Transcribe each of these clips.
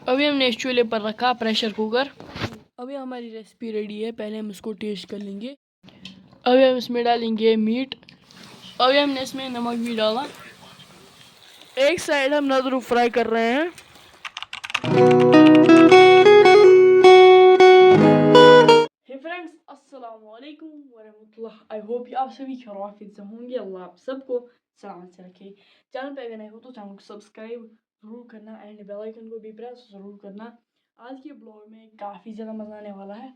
अभी हमने इस चूल्हे पर रखा प्रेशर कुकर। अभी हमारी रेसिपी रेडी है। पहले हम इसको टेस्ट कर लेंगे। अभी हम इसमें डालेंगे मीट। अभी हमने इसमें नमक भी डाला। एक साइड हम नदरू फ्राई कर रहे हैं। हे फ्रेंड्स, अस्सलाम वालेकुम वरहमतुल्लाह। आई होप आप सभी खैरियत से होंगे। अल्लाह आप सबको सलामत से रखे। चैनल पे अगर नए हो तो चैनल को सब्सक्राइब ज़रूर करना एंड बेल आइकन को भी प्रेस ज़रूर करना। आज के ब्लॉग में काफ़ी ज़्यादा मज़ा आने वाला है,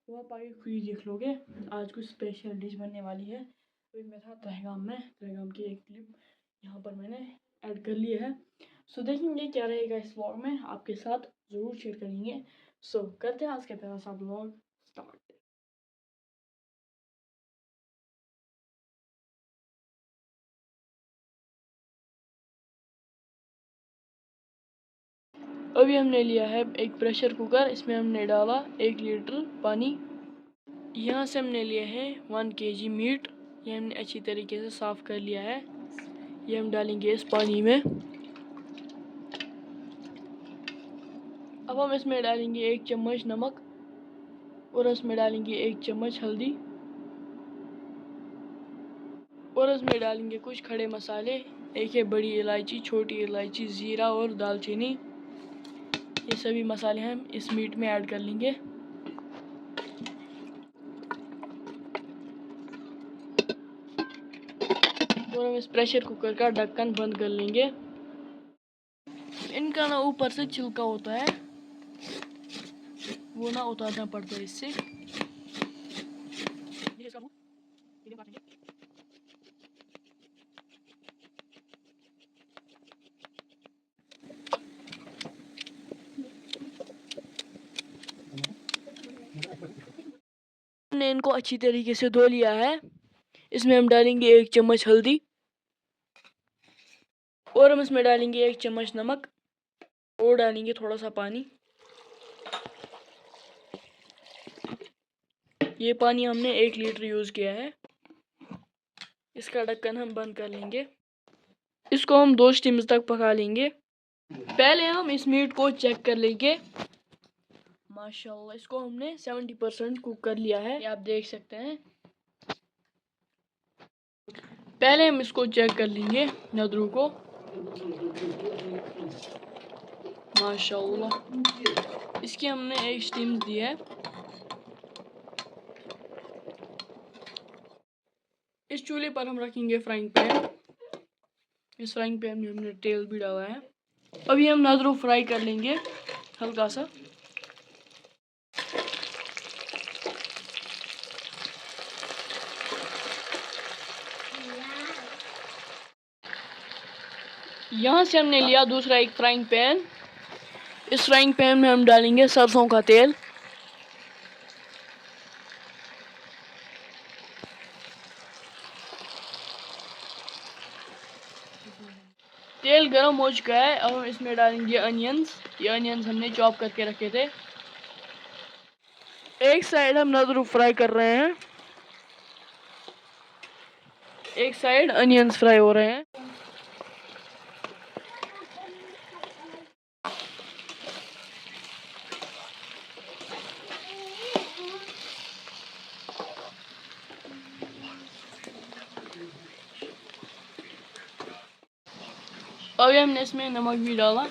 वो आप आगे खुद ही देख लोगे। आज कुछ स्पेशल डिश बनने वाली है। अभी मैं था तहगाम में, तहगाम की एक क्लिप यहाँ पर मैंने ऐड कर ली है। सो देखेंगे क्या रहेगा इस ब्लॉग में, आपके साथ ज़रूर शेयर करेंगे। सो करते हैं आज का प्यारा सा ब्लॉग स्टार्ट। अभी हमने लिया है एक प्रेशर कुकर। इसमें हमने डाला 1 लीटर पानी। यहाँ से हमने लिया है 1 kg मीट। ये हमने अच्छी तरीके से साफ़ कर लिया है। ये हम डालेंगे इस पानी में। अब हम इसमें डालेंगे 1 चम्मच नमक और इसमें डालेंगे 1 चम्मच हल्दी और इसमें डालेंगे कुछ खड़े मसाले। एक है बड़ी इलायची, छोटी इलायची, ज़ीरा और दालचीनी। ये सभी मसाले हम इस मीट में ऐड कर लेंगे। और हम इस प्रेशर कुकर का ढक्कन बंद कर लेंगे। इनका ना ऊपर से छिलका होता है, वो ना उतारना पड़ता है इससे। हमने इनको अच्छी तरीके से धो लिया है। इसमें हम डालेंगे 1 चम्मच हल्दी और हम इसमें डालेंगे 1 चम्मच नमक और डालेंगे थोड़ा सा पानी। ये पानी हमने 1 लीटर यूज़ किया है। इसका ढक्कन हम बंद कर लेंगे। इसको हम 2 स्टीम्स तक पका लेंगे। पहले हम इस मीट को चेक कर लेंगे। माशाल्लाह, इसको हमने 70% कुक कर लिया है, ये आप देख सकते हैं। पहले हम इसको चेक कर लेंगे नदरू को। माशाल्लाह, इसकी हमने 1 स्टीम दी है। इस चूल्हे पर हम रखेंगे फ्राइंग पैन। इस फ्राइंग पैन में हमने तेल भी डाला है। अभी हम नदरू फ्राई कर लेंगे हल्का सा। यहाँ से हमने लिया दूसरा एक फ्राइंग पैन। इस फ्राइंग पैन में हम डालेंगे सरसों का तेल। तेल गरम हो चुका है। अब हम इसमें डालेंगे अनियंस। ये अनियंस हमने चॉप करके रखे थे। एक साइड हम नदरू फ्राई कर रहे हैं, एक साइड अनियंस फ्राई हो रहे हैं। अभी हमने इसमें नमक भी डाला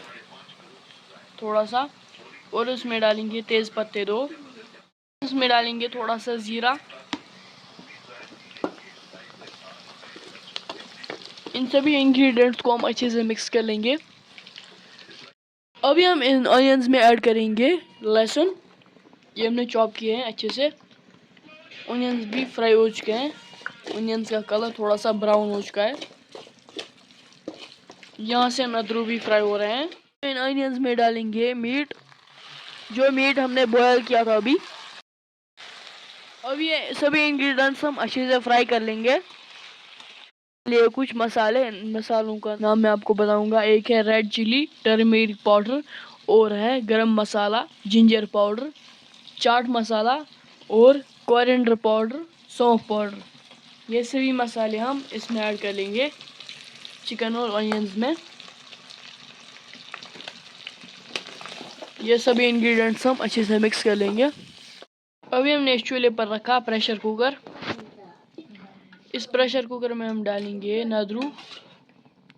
थोड़ा सा और इसमें डालेंगे तेज पत्ते 2। इसमें डालेंगे थोड़ा सा जीरा। इन सभी इंग्रेडिएंट्स को हम अच्छे से मिक्स कर लेंगे। अभी हम इन ऑनियंस में ऐड करेंगे लहसुन। ये हमने चॉप किए हैं अच्छे से। ऑनियंस भी फ्राई हो चुके हैं। ऑनियंस का कलर थोड़ा सा ब्राउन हो चुका है। यहाँ से नदरू भी फ्राई हो रहे हैं। इन ऑनियंस में डालेंगे मीट, जो मीट हमने बॉयल किया था अभी। अब ये सभी इंग्रेडिएंट्स हम अच्छे से फ्राई कर लेंगे। लिए कुछ मसाले, मसालों का नाम मैं आपको बताऊंगा। एक है रेड चिली टर्मेरिक पाउडर और है गरम मसाला, जिंजर पाउडर, चाट मसाला और कोरिएंडर पाउडर, सौंफ पाउडर। ये सभी मसाले हम इसमें ऐड कर लेंगे चिकन और ऑनियंस में। ये सभी इंग्रेडिएंट्स हम अच्छे से मिक्स कर लेंगे। अभी हमने इस चूल्हे पर रखा प्रेशर कुकर। इस प्रेशर कुकर में हम डालेंगे नादरू,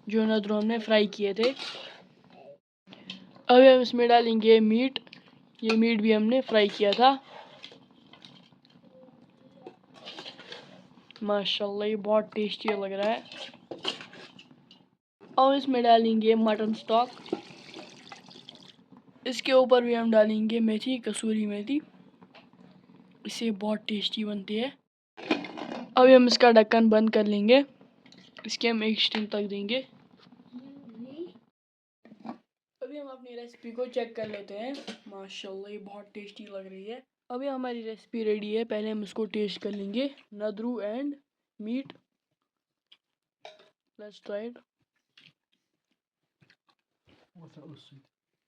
जो नादरू हमने फ्राई किए थे। अभी हम इसमें डालेंगे मीट, ये मीट भी हमने फ्राई किया था। माशाल्लाह ये बहुत टेस्टी लग रहा है। और इसमें डालेंगे मटन स्टॉक। इसके ऊपर भी हम डालेंगे मेथी, कसूरी मेथी, इससे बहुत टेस्टी बनती है। अभी हम इसका ढक्कन बंद कर लेंगे, इसके हम 1 स्टीम तक देंगे। अभी हम अपनी रेसिपी को चेक कर लेते हैं। माशाल्लाह ये बहुत टेस्टी लग रही है। अभी हमारी रेसिपी रेडी है, पहले हम इसको टेस्ट कर लेंगे। Nadru and meat, let's try it.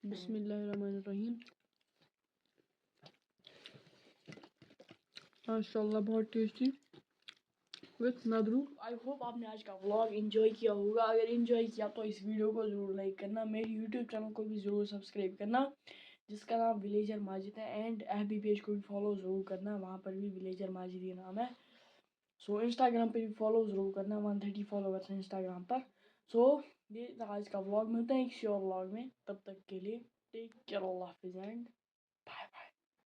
बिस्मिल्लाहिर्रहमानिर्रहीम। माशाल्लाह बहुत tasty with nadru. I hope आपने आज का व्लॉग एंजॉय किया होगा। अगर एंजॉय किया तो इस वीडियो को ज़रूर लाइक करना, मेरे यूट्यूब चैनल को भी ज़रूर सब्सक्राइब करना जिसका नाम विलेजर माजिद है, एंड FB पेज को भी फॉलो ज़रूर करना, वहाँ पर भी विलेजर माजिद ये नाम है। सो इंस्टाग्राम पे भी फॉलो ज़रूर करना, 130 फॉलोवर्स हैं इंस्टाग्राम पर। सो ये था आज का व्लॉग, मिलते हैं किसी और व्लॉग में, तब तक के लिए टेक केयर, अल्लाह हाफिज़ एंड